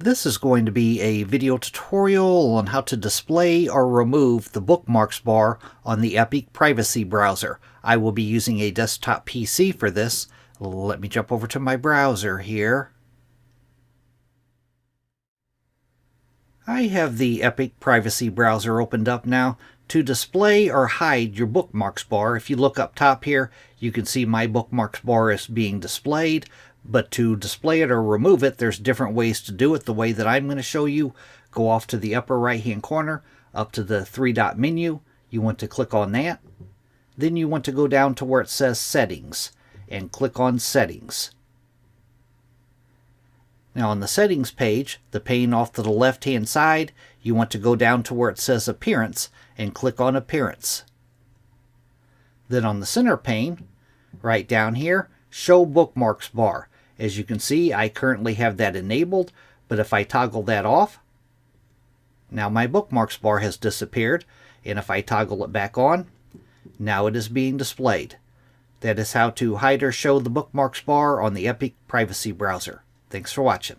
This is going to be a video tutorial on how to display or remove the Bookmarks bar on the Epic Privacy browser. I will be using a desktop PC for this. Let me jump over to my browser here. I have the Epic Privacy browser opened up now. To display or hide your Bookmarks bar, if you look up top here, you can see my Bookmarks bar is being displayed. But to display it or remove it, there's different ways to do it. The way that I'm going to show you, go off to the upper right hand corner, up to the three-dot menu. You want to click on that. Then you want to go down to where it says Settings and click on Settings. Now on the Settings page, the pane off to the left hand side, you want to go down to where it says Appearance and click on Appearance. Then on the center pane, right down here, Show Bookmarks Bar. As you can see, I currently have that enabled, but if I toggle that off, now my Bookmarks bar has disappeared, and if I toggle it back on, now it is being displayed. That is how to hide or show the Bookmarks bar on the Epic Privacy browser. Thanks for watching.